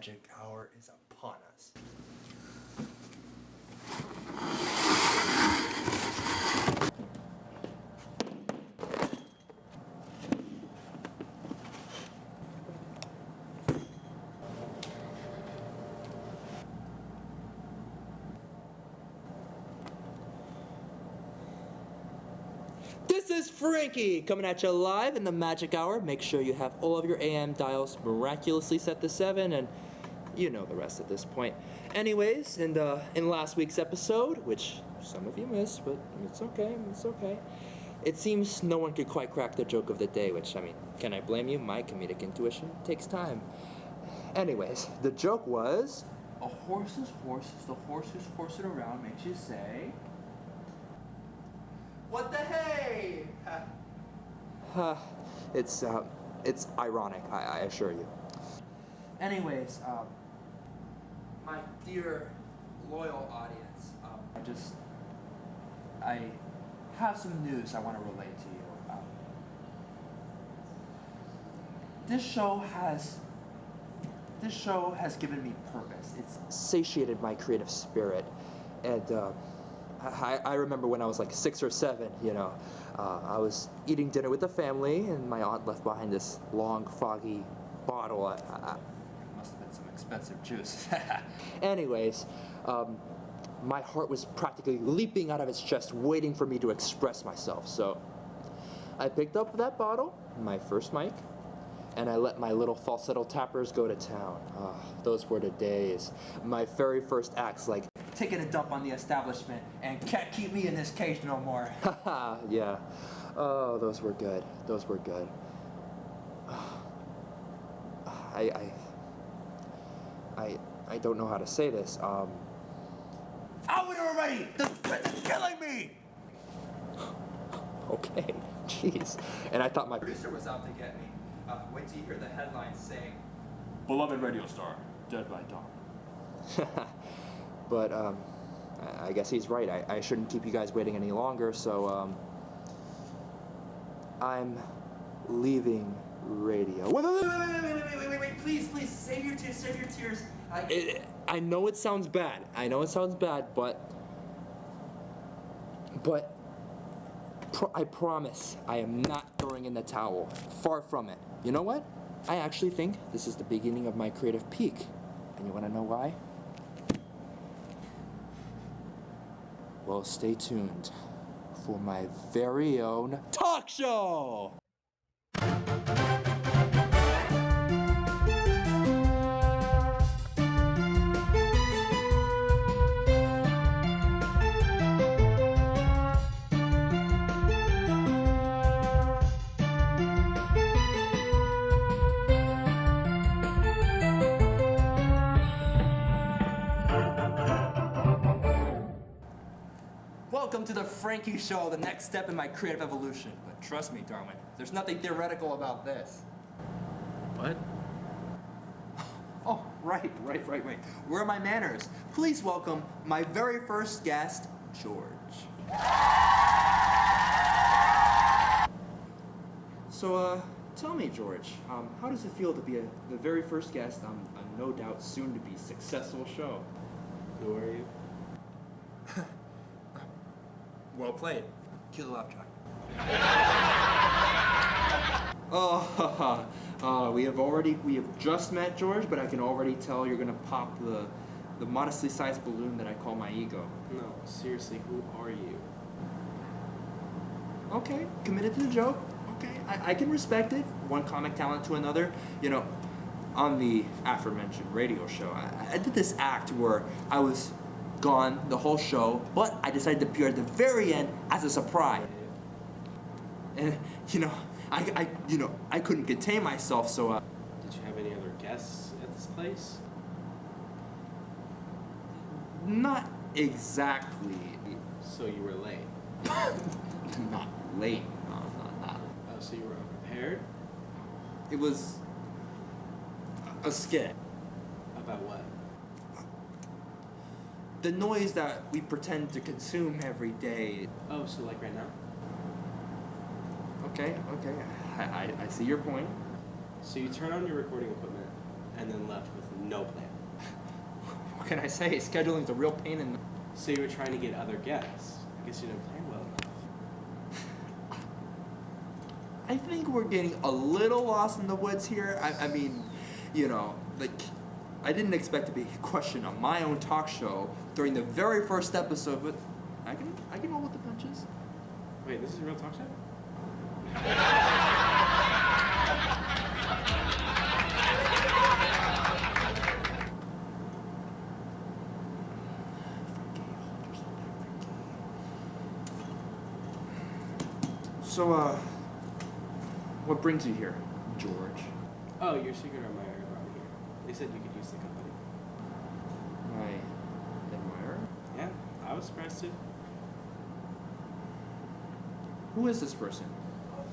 magic hour is upon us. This is Frankie coming at you live in the magic hour. Make sure you have all of your AM dials miraculously set to 7, and you know the rest at this point. Anyways, in last week's episode, which some of you missed, but it's okay, it seems no one could quite crack the joke of the day, which, I mean, can I blame you? My comedic intuition takes time. Anyways, the joke was, a horse's horse is the horse who's horsing around makes you say, what the hey? it's ironic, I assure you. Anyways, my dear loyal audience, I have some news I want to relate to you. This show has given me purpose. It's satiated my creative spirit, and I remember when I was like 6 or 7, you know, I was eating dinner with the family, and my aunt left behind this long, foggy bottle. Must have been some expensive juice. Anyways, my heart was practically leaping out of its chest, waiting for me to express myself. So I picked up that bottle, my first mic, and I let my little falsetto tappers go to town. Those were the days. My very first acts, like taking a dump on the establishment and can't keep me in this cage no more. Haha, yeah. Oh, those were good. Those were good. I don't know how to say this. Out with it already! This is killing me! Okay, jeez. And I thought my producer was out to get me. Wait till you hear the headlines saying, beloved radio star, dead by dawn. But I guess he's right. I shouldn't keep you guys waiting any longer, so I'm leaving radio. Wait, please, save your tears. I know it sounds bad. But I promise I am not throwing in the towel. Far from it. You know what? I actually think this is the beginning of my creative peak. And you want to know why? Well, stay tuned for my very own talk show! Welcome to the Frankie Show, the next step in my creative evolution. But trust me, Darwin, there's nothing theoretical about this. What? Oh, right. Where are my manners? Please welcome my very first guest, George. So, tell me, George, how does it feel to be the very first guest on a no doubt soon-to-be successful show? Who are you? Well played. Cue the laugh track. We have just met, George, but I can already tell you're gonna pop the modestly sized balloon that I call my ego. No, seriously, who are you? Okay, committed to the joke. Okay, I can respect it. One comic talent to another. You know, on the aforementioned radio show, I did this act where I was gone the whole show, but I decided to appear at the very end as a surprise. And I couldn't contain myself, so Did you have any other guests at this place? not exactly. So you were late. Not late. No, not. Oh, so you were unprepared? It was a skit. About what? The noise that we pretend to consume every day. Oh, so like right now? Okay. I see your point. So you turn on your recording equipment and then left with no plan. What can I say? Scheduling's a real pain in the... So you were trying to get other guests. I guess you didn't plan well enough. I think we're getting a little lost in the woods here. I mean, you know, like, I didn't expect to be questioned on my own talk show during the very first episode, but I can roll with the punches. Wait, this is a real talk show? So, what brings you here, George? Oh, your secret admirer brought me here. They said you could use the company. My admirer? Yeah, I was surprised too. Who is this person?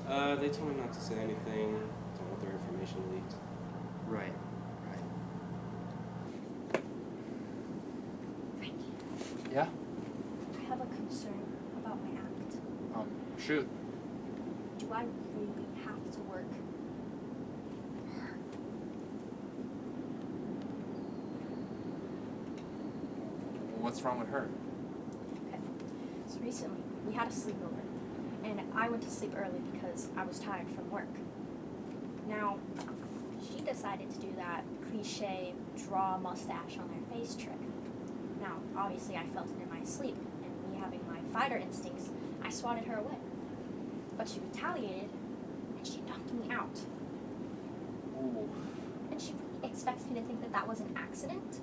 They told me not to say anything, don't want their information leaked. Right. Frankie, Yeah? I have a concern about my act. Shoot. Do I really have to work her? What's wrong with her? Okay. So recently, we had a sleepover, and I went to sleep early because I was tired from work. Now, she decided to do that cliche draw a mustache on their face trick. Now, obviously, I felt it in my sleep, and me having my fighter instincts, I swatted her away. But she retaliated, and she knocked me out. Ooh. And she expects me to think that that was an accident?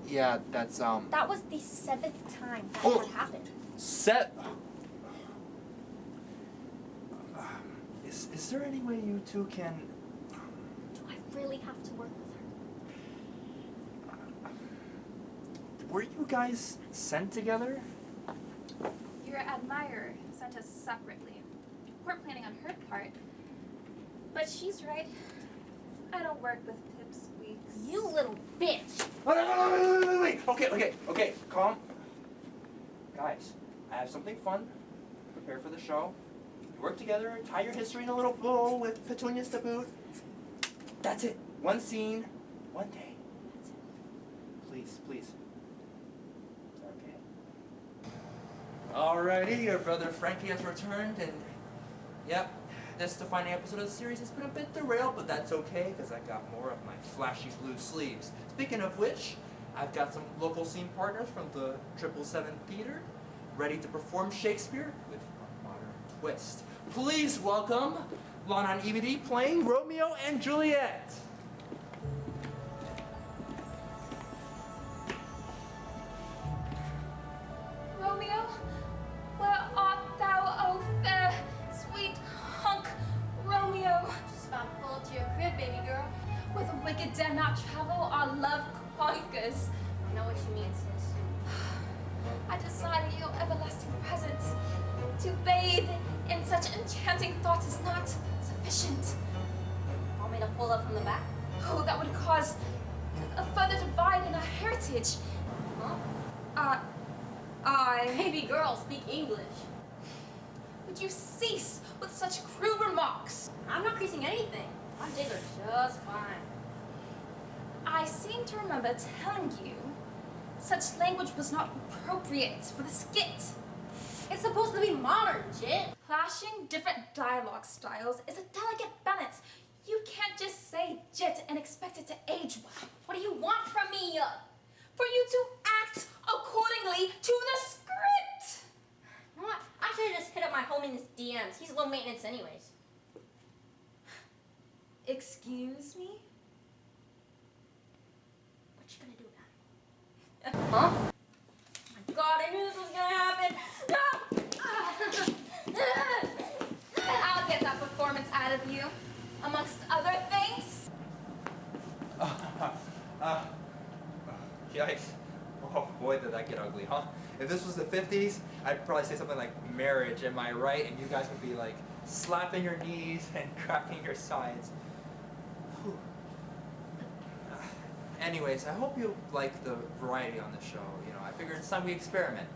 Yeah, that's, That was the 7th time that Oh. had happened. Set. Is there any way you two can... Do I really have to work with her? Were you guys sent together? Your admirer sent us separately. We're planning on her part. But she's right. I don't work with pipsqueaks. You little bitch! Wait. Okay, calm. Guys, I have something fun. Prepare for the show. You work together, tie your history in a little bow with petunias to boot. That's it. One scene, one day. That's it. Please. Okay. Alrighty, your brother Frankie has returned, and yep, this defining episode of the series has been a bit derailed, but that's okay, because I got more of my flashy blue sleeves. Speaking of which, I've got some local scene partners from the 777 Theater ready to perform Shakespeare with a modern twist. Please welcome Lana and EBD playing Romeo and Juliet. Romeo, where art thou, oh fair, sweet hunk Romeo? Just about to pull up to your crib, baby girl. Where the wicked dare not travel, our love conquers. I know what you mean, sis. I desire your everlasting presence. To bathe in such enchanting thoughts is not sufficient. Want me to pull up from the back? Oh, that would cause a further divide in our heritage. Huh? Baby girl, speak English. Would you cease with such crude remarks? I'm not creasing anything. My days are just fine. I seem to remember telling you such language was not appropriate for the skit. It's supposed to be modern, Jit. Clashing different dialogue styles is a delicate balance. You can't just say jit and expect it to age well. What do you want from me? For you to act accordingly to the script. You know what? I should have just hit up my homie in his DMs. He's low maintenance anyways. Excuse me? What you gonna do about it? Huh? Oh my god, I knew this was gonna happen. I'll get that performance out of you, amongst other things. Yikes. Oh boy, did that get ugly, huh? If this was the 50s, I'd probably say something like marriage, am I right? And you guys would be like slapping your knees and cracking your sides. Whew. Anyways, I hope you like the variety on the show. You know, I figured it's time we experiment.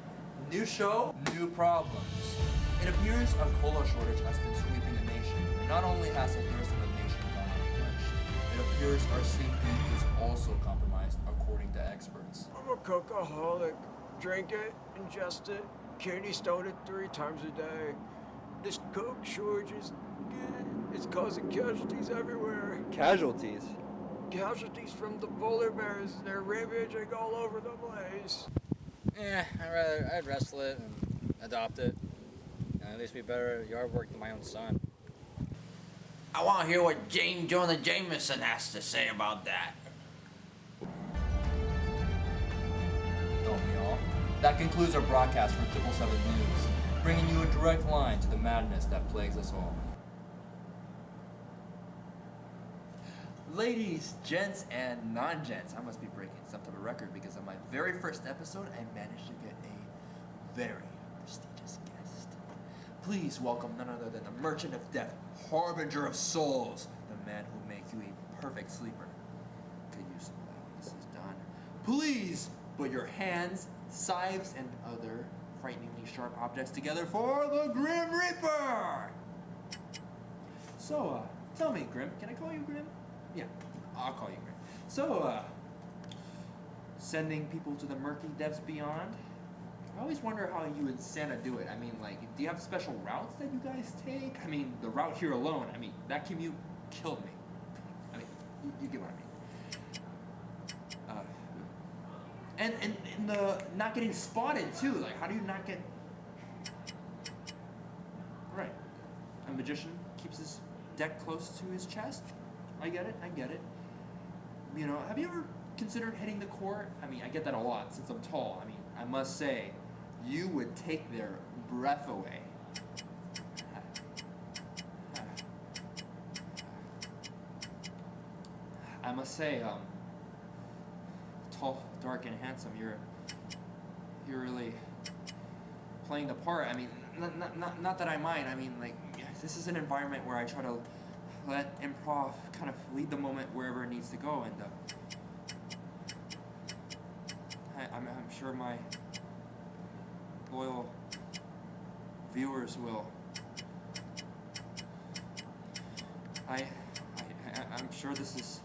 New show, new problems. It appears a cola shortage has been sweeping the nation. And not only has the thirst of the nation gone unquenched, it appears our safety is also compromised, according to experts. I'm a cokeaholic. Drink it, ingest it, kidney stone it 3 times a day. This coke shortage is it's causing casualties everywhere. Casualties? Casualties from the polar bears. They're rampaging all over the place. I'd wrestle it and adopt it. At least be better at yard work than my own son. I want to hear what Jonah Jameson has to say about that. Don't we all? That concludes our broadcast from 777 News, bringing you a direct line to the madness that plagues us all. Ladies, gents, and non-gents, I must be breaking some type of record because on my very first episode, I managed to get a very prestigious guest. Please welcome none other than the Merchant of Death, Harbinger of Souls, the man who will make you a perfect sleeper. Could use some of that when this is done. Please put your hands, scythes, and other frighteningly sharp objects together for the Grim Reaper! So, tell me, Grim, can I call you Grim? Yeah, I'll call you Grim. So, sending people to the murky depths beyond? I always wonder how you and Santa do it. I mean, like, do you have special routes that you guys take? I mean, the route here alone, I mean, that commute killed me. I mean, you get what I mean. And the not getting spotted, too. Like, how do you not get... Right. A magician keeps his deck close to his chest? I get it. You know, have you ever considered hitting the court? I mean, I get that a lot since I'm tall. I mean, I must say, you would take their breath away. I must say, tall, dark, and handsome, you're really playing the part. I mean, not that I mind. I mean, like, this is an environment where I try to let improv kind of lead the moment wherever it needs to go, and I'm sure my loyal viewers will. I'm sure this is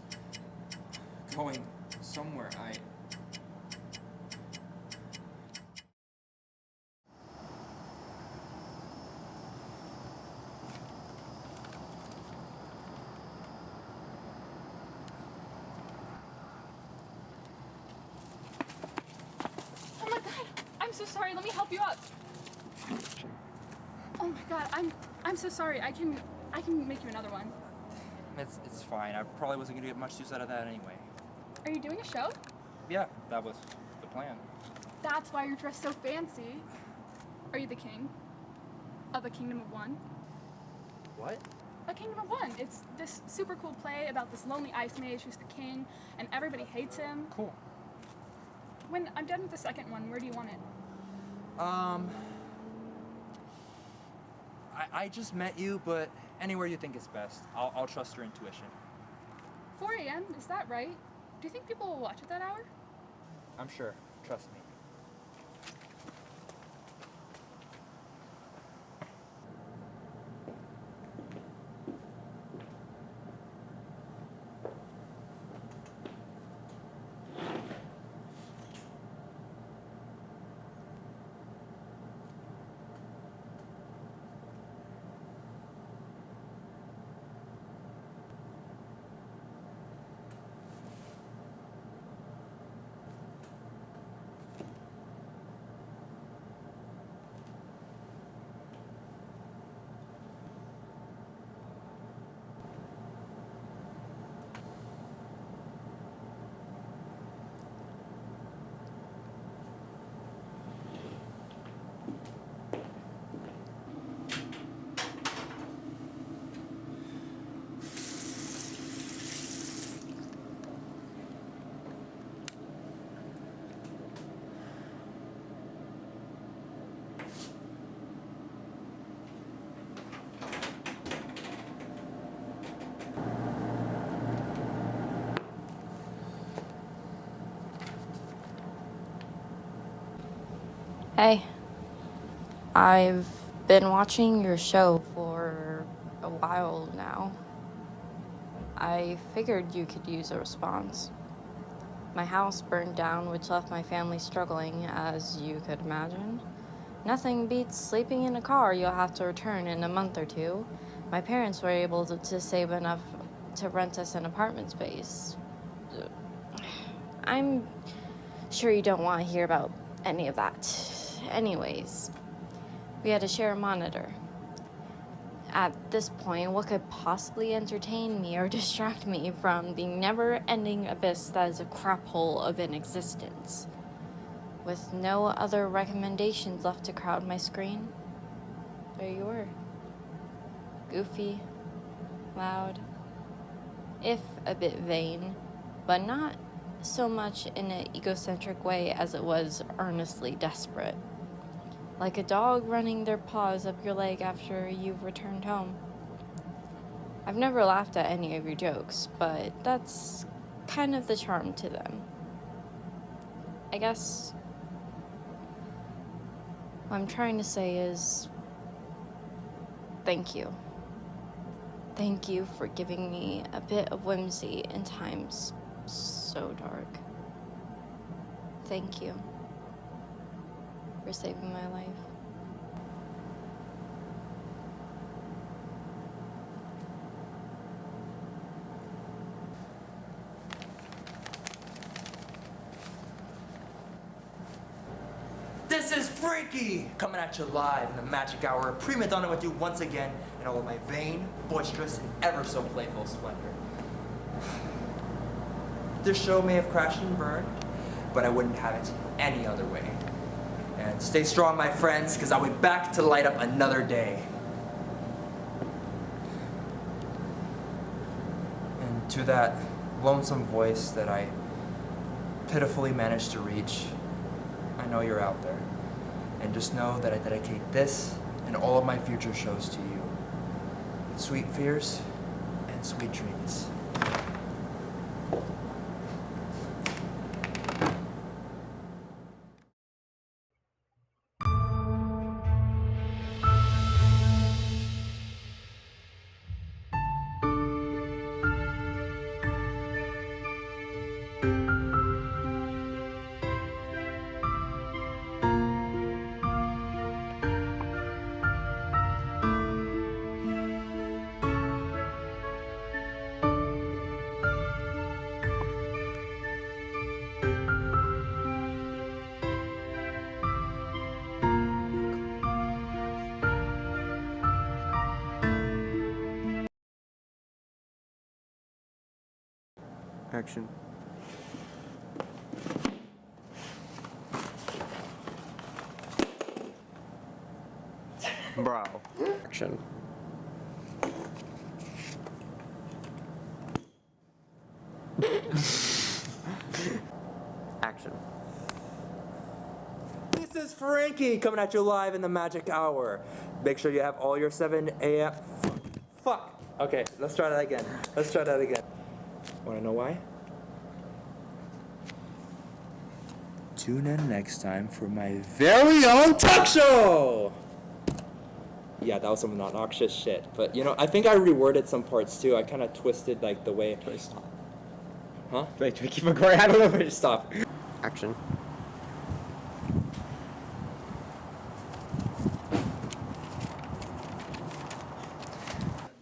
going somewhere. Oh my god, I'm so sorry. Let me help you up. Oh my god, I'm so sorry. I can make you another one. It's fine. I probably wasn't gonna get much use out of that anyway. Are you doing a show? Yeah, that was the plan. That's why you're dressed so fancy. Are you the king of a kingdom of one? What? A Kingdom of One. It's this super cool play about this lonely ice mage who's the king, and everybody hates him. Cool. When I'm done with the second one, where do you want it? I just met you, but anywhere you think is best. I'll trust your intuition. 4 a.m., is that right? Do you think people will watch at that hour? I'm sure. Trust me. Hey, I've been watching your show for a while now. I figured you could use a response. My house burned down, which left my family struggling, as you could imagine. Nothing beats sleeping in a car you'll have to return in a month or two. My parents were able to save enough to rent us an apartment space. I'm sure you don't want to hear about any of that. Anyways, we had to share a monitor. At this point, what could possibly entertain me or distract me from the never-ending abyss that is a crap hole of an existence? With no other recommendations left to crowd my screen, there you were. Goofy, loud, if a bit vain, but not so much in an egocentric way as it was earnestly desperate. Like a dog running their paws up your leg after you've returned home. I've never laughed at any of your jokes, but that's kind of the charm to them. I guess what I'm trying to say is thank you. Thank you for giving me a bit of whimsy in times so dark. Thank you for saving my life. This is Frankie coming at you live in the magic hour, prima donna with you once again in all of my vain, boisterous, and ever so playful splendor. This show may have crashed and burned, but I wouldn't have it any other way. And stay strong, my friends, because I'll be back to light up another day. And to that lonesome voice that I pitifully managed to reach, I know you're out there. And just know that I dedicate this and all of my future shows to you. Sweet fears and sweet dreams. Action. Bro. Action. Action. This is Frankie coming at you live in the magic hour. Make sure you have all your 7 a.m. Fuck. Okay, let's try that again. Want to know why? Tune in next time for my very own talk show! Yeah, that was some obnoxious shit. But, you know, I think I reworded some parts too. I kind of twisted, like, the way... Wait, stop. Huh? Wait, do we keep recording? I don't know if we just Stop. Action.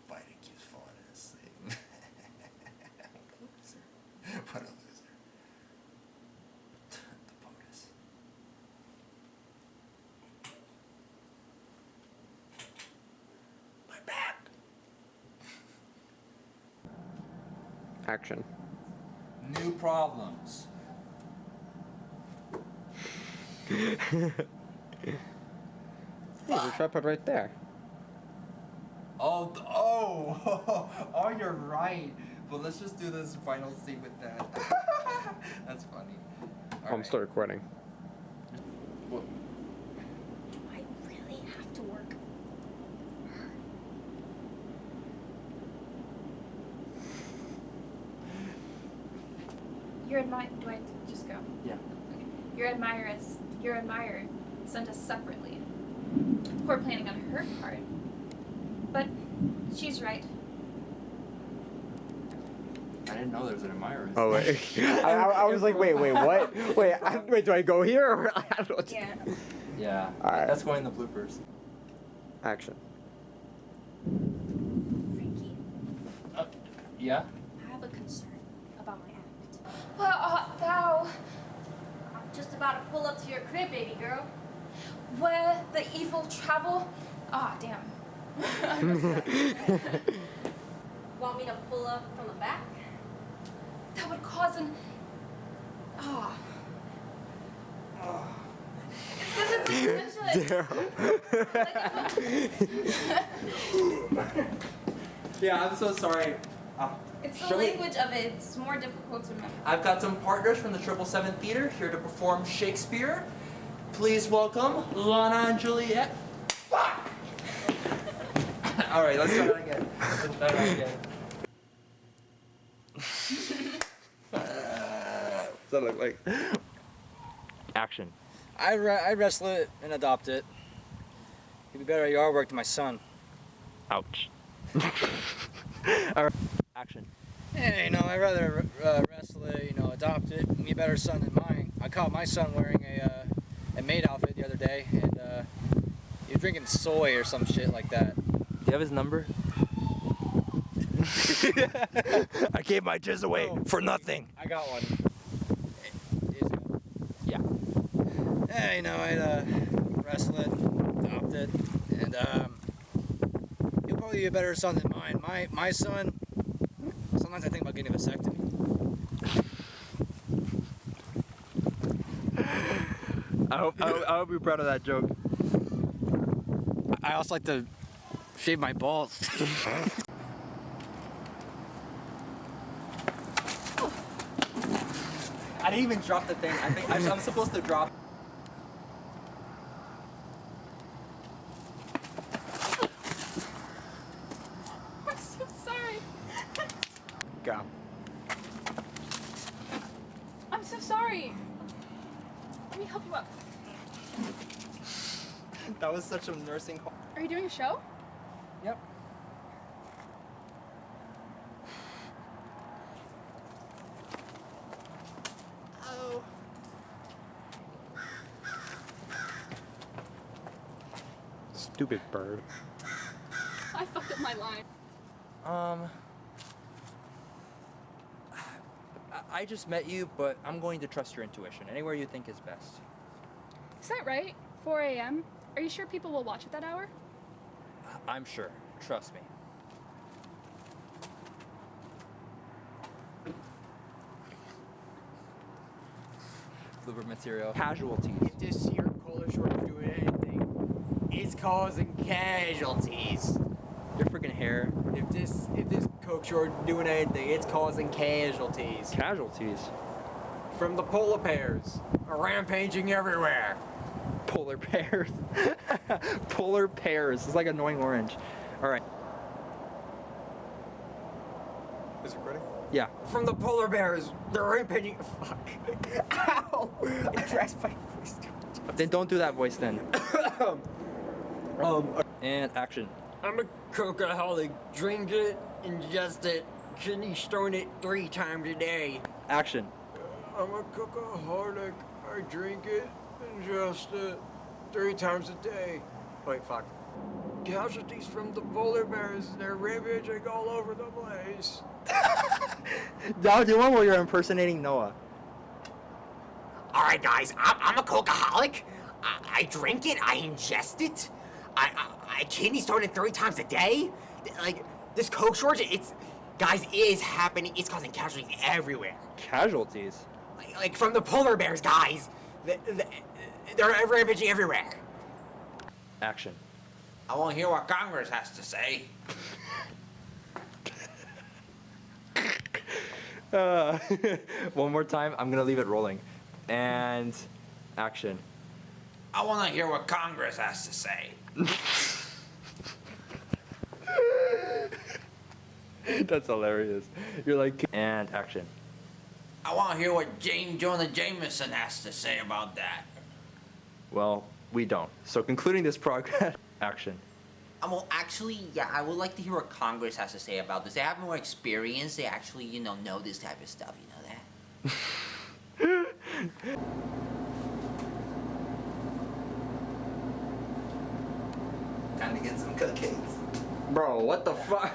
Biting keeps falling asleep. What a loser. The POTUS. My back. Action. New problems. There's a tripod right there. Oh, you're right. But let's just do this final scene with that. That's funny. I'm still recording. Do I really have to work? Your admirer. Do I just go? Yeah. Okay. Your admirer sent us separately. Poor planning on her part. But she's right. I didn't know there was an admirer. Oh wait, I was like, wait, what? Wait, do I go here or I don't know what to Yeah. Yeah. All right. That's going in the bloopers. Action. Frankie, Yeah? I have a concern about my act. What art thou? I'm just about to pull up to your crib, baby girl. Where the evil travel? Ah, damn. Want me to pull up from the back? That would cause an. Ah. It's Yeah, I'm so sorry. It's the Shall we- language of it. It's more difficult to remember. I've got some partners from the 777 Theater here to perform Shakespeare. Please welcome Lana and Juliet. Fuck! All right, let's try that again. Let's try that again. What's that look like? Action. I wrestle it and adopt it. He'd be better at yard work than my son. Ouch. All right. Action. Yeah, I'd rather wrestle it, adopt it, and be a better son than mine. I caught my son wearing a maid outfit the other day, and he was drinking soy or some shit like that. Do you have his number? I gave my jizz away for nothing. I got one. Yeah. Yeah, I'd wrestle it, adopt it, and he'll probably be a better son than mine. My son, sometimes I think about getting a vasectomy. I hope you're proud of that joke. I also like to shave my balls. I didn't even drop the thing. I think I'm supposed to drop. I'm so sorry. Go. I'm so sorry. Let me help you up. That was such a nursing call. Are you doing a show? Yep. Oh. Stupid bird. I fucked up my line. I just met you, but I'm going to trust your intuition. Anywhere you think is best. Is that right? 4 a.m.? Are you sure people will watch at that hour? I'm sure. Trust me. Blooper material. Casualties. If this here color short is doing anything, it's causing casualties. Your freaking hair. If this coke short is doing anything, it's causing casualties. Casualties. From the polar bears, rampaging everywhere. Polar bears. Polar pears. It's like annoying orange. All right. Is it recording? Yeah. From the polar bears, they're rampaging. Fuck. Ow! I dressed my voice. Then don't do that voice then. Um, And action. I'm a cokeaholic. Drink it, ingest it, kidney stone it 3 times a day. Action. I'm a cokeaholic. I drink it, ingest it 3 times a day. Wait, fuck. Casualties from the polar bears. They're rampaging all over the place. Now do one where you're impersonating Noah. All right, guys, I'm a cokeaholic. I drink it, I ingest it. I kidney stone it 3 times a day. Like, this coke shortage, it is happening. It's causing casualties everywhere. Casualties? Like from the polar bears, guys. They're rampaging everywhere. Action. I want to hear what Congress has to say. One more time. I'm gonna leave it rolling. And action. I want to hear what Congress has to say. That's hilarious. You're like, and action. I want to hear what Jonah Jameson has to say about that. Well, we don't. So concluding this progress, action. Well, actually, yeah, I would like to hear what Congress has to say about this. They have more experience. They actually, know this type of stuff. You know that? Time to get some cupcakes. Bro, what the fuck?